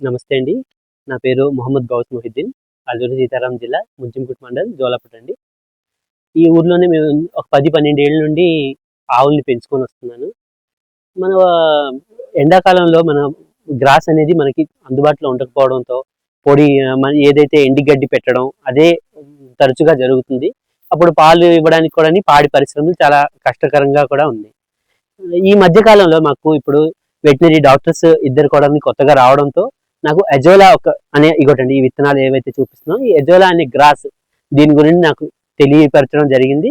నమస్తే అండి. నా పేరు మొహమ్మద్ గౌస్ మొహిద్దీన్. అల్లూరి సీతారాం జిల్లా ముంచింకుట్ మండల్ జోలాపూట్ అండి. ఈ ఊర్లోనే మేము ఒక 10, 12 ఏళ్ల నుండి ఆవుల్ని పెంచుకొని వస్తున్నాను. మన ఎండాకాలంలో మన గ్రాస్ అనేది మనకి అందుబాటులో ఉండకపోవడంతో మన ఏదైతే ఎండి గడ్డి పెట్టడం అదే తరచుగా జరుగుతుంది. అప్పుడు పాలు ఇవ్వడానికి కూడా పాడి పరిశ్రమలు చాలా కష్టకరంగా కూడా ఉంది. ఈ మధ్య కాలంలో మాకు ఇప్పుడు వెటనరీ డాక్టర్స్ ఇద్దరు కూడా కొత్తగా రావడంతో నాకు అజోలా అనే ఇగోటండి ఈ విత్తనాలు ఏవైతే చూపిస్తున్నాం, ఈ అజోలా అనే గ్రాస్ దీని గురించి నాకు తెలియపరచడం జరిగింది.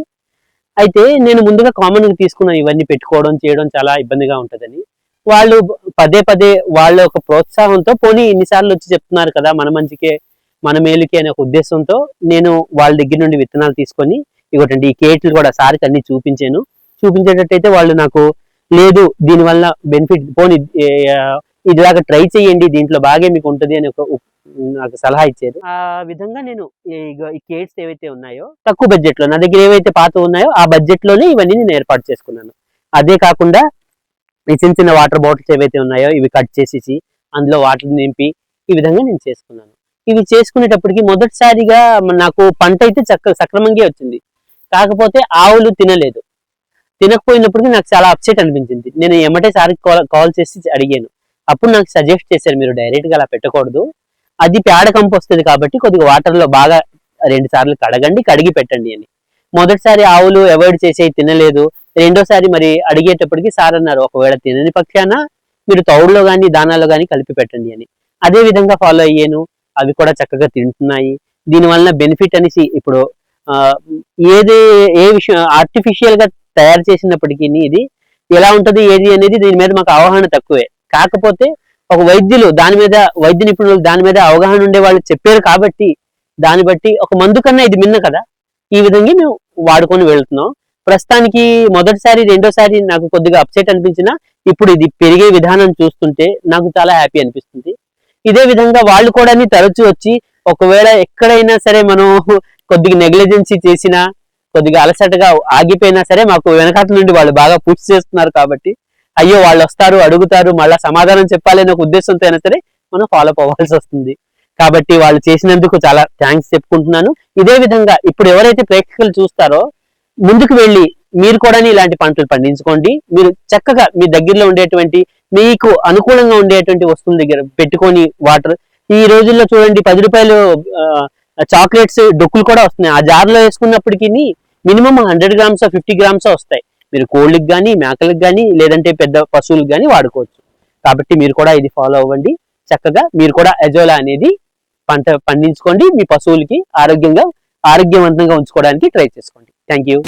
అయితే నేను ముందుగా కామన్గా తీసుకున్న ఇవన్నీ పెట్టుకోవడం చేయడం చాలా ఇబ్బందిగా ఉంటుందని వాళ్ళు పదే పదే వాళ్ళ ఒక ప్రోత్సాహంతో పోనీ ఇన్నిసార్లు వచ్చి చెప్తున్నారు కదా మన మంచికే మన మేలుకి అనే ఒక ఉద్దేశంతో నేను వాళ్ళ దగ్గర నుండి విత్తనాలు తీసుకొని ఇగోటండి ఈ కేట్లు కూడా సారికి అన్ని చూపించేటట్టయితే వాళ్ళు నాకు లేదు దీనివల్ల బెనిఫిట్ పోనీ ఇదిలాగా ట్రై చేయండి దీంట్లో బాగా మీకు ఉంటుంది అని నాకు సలహా ఇచ్చారు. ఆ విధంగా నేను ఈ కేట్స్ ఏవైతే ఉన్నాయో తక్కువ బడ్జెట్ లో నా దగ్గర ఏవైతే పాత ఉన్నాయో ఆ బడ్జెట్ లోనే ఇవన్నీ నేను ఏర్పాటు చేసుకున్నాను. అదే కాకుండా ఈ చిన్న చిన్న వాటర్ బాటిల్స్ ఏవైతే ఉన్నాయో ఇవి కట్ చేసేసి అందులో వాటర్ నింపి ఈ విధంగా నేను చేసుకున్నాను. ఇవి చేసుకునేటప్పటికి మొదటిసారిగా నాకు పంట అయితే సక్రమంగా వచ్చింది. కాకపోతే ఆవులు తినకపోయినప్పటికీ నాకు చాలా అప్సెట్ అనిపించింది. నేను ఎమ్మటే సారికి కాల్ చేసి అడిగాను. అప్పుడు నాకు సజెస్ట్ చేశారు మీరు డైరెక్ట్గా అలా పెట్టకూడదు, అది పేడ కంపు వస్తుంది కాబట్టి కొద్దిగా వాటర్లో బాగా 2 సార్లు కడిగి పెట్టండి అని. మొదటిసారి ఆవులు అవాయిడ్ చేసేవి తినలేదు. రెండోసారి మరి అడిగేటప్పటికి సార్ అన్నారు ఒకవేళ తినని పక్షాన మీరు తౌడులో కానీ దానాలో కానీ కలిపి పెట్టండి అని. అదే విధంగా ఫాలో అయ్యాను. అవి కూడా చక్కగా తింటున్నాయి. దీనివల్ల బెనిఫిట్ అనేసి ఇప్పుడు ఏ విషయం ఆర్టిఫిషియల్ గా తయారు చేసినప్పటికీ ఇది ఎలా ఉంటది ఏది అనేది దీని మీద మాకు అవగాహన తక్కువే. కాకపోతే ఒక వైద్య నిపుణులు దాని మీద అవగాహన ఉండే వాళ్ళు చెప్పారు కాబట్టి దాన్ని బట్టి ఒక మందు కన్నా ఇది మిన్న కదా, ఈ విధంగా మేము వాడుకొని వెళ్తున్నాం. ప్రస్తుతానికి మొదటిసారి రెండోసారి నాకు కొద్దిగా అప్సెట్ అనిపించినా ఇప్పుడు ఇది పెరిగే విధానం చూస్తుంటే నాకు చాలా హ్యాపీ అనిపిస్తుంది. ఇదే విధంగా వాళ్ళు కూడా తరచు వచ్చి ఒకవేళ ఎక్కడైనా సరే మనం కొద్దిగా నెగ్లిజెన్సీ చేసినా కొద్దిగా అలసటగా ఆగిపోయినా సరే మాకు వెనకాల నుండి వాళ్ళు బాగా పుష్ చేస్తున్నారు కాబట్టి అయ్యో వాళ్ళు వస్తారు అడుగుతారు మళ్ళీ సమాధానం చెప్పాలనే ఒక ఉద్దేశంతో అయినా సరే మనం ఫాలో అప్ అవ్వాల్సి వస్తుంది. కాబట్టి వాళ్ళు చేసినందుకు చాలా థ్యాంక్స్ చెప్పుకుంటున్నాను. ఇదే విధంగా ఇప్పుడు ఎవరైతే ప్రేక్షకులు చూస్తారో ముందుకు వెళ్ళి మీరు కూడా ఇలాంటి పంటలు పండించుకోండి. మీరు చక్కగా మీ దగ్గరలో ఉండేటువంటి మీకు అనుకూలంగా ఉండేటువంటి వస్తువుల దగ్గర పెట్టుకొని వాటర్ ఈ రోజుల్లో చూడండి 10 రూపాయలు చాక్లెట్స్ డొక్కులు కూడా వస్తున్నాయి. ఆ జార్లో వేసుకున్నప్పటికీ మినిమం 100 గ్రామ్స్ 50 గ్రామ్స్ వస్తాయి. మీరు కోళ్ళకి కానీ మేకలకు కానీ లేదంటే పెద్ద పశువులకు కానీ వాడుకోవచ్చు. కాబట్టి మీరు కూడా ఇది ఫాలో అవ్వండి. చక్కగా మీరు కూడా అజోలా అనేది పంట పండించుకోండి. మీ పశువులకి ఆరోగ్యవంతంగా ఉంచుకోవడానికి ట్రై చేసుకోండి. Thank you.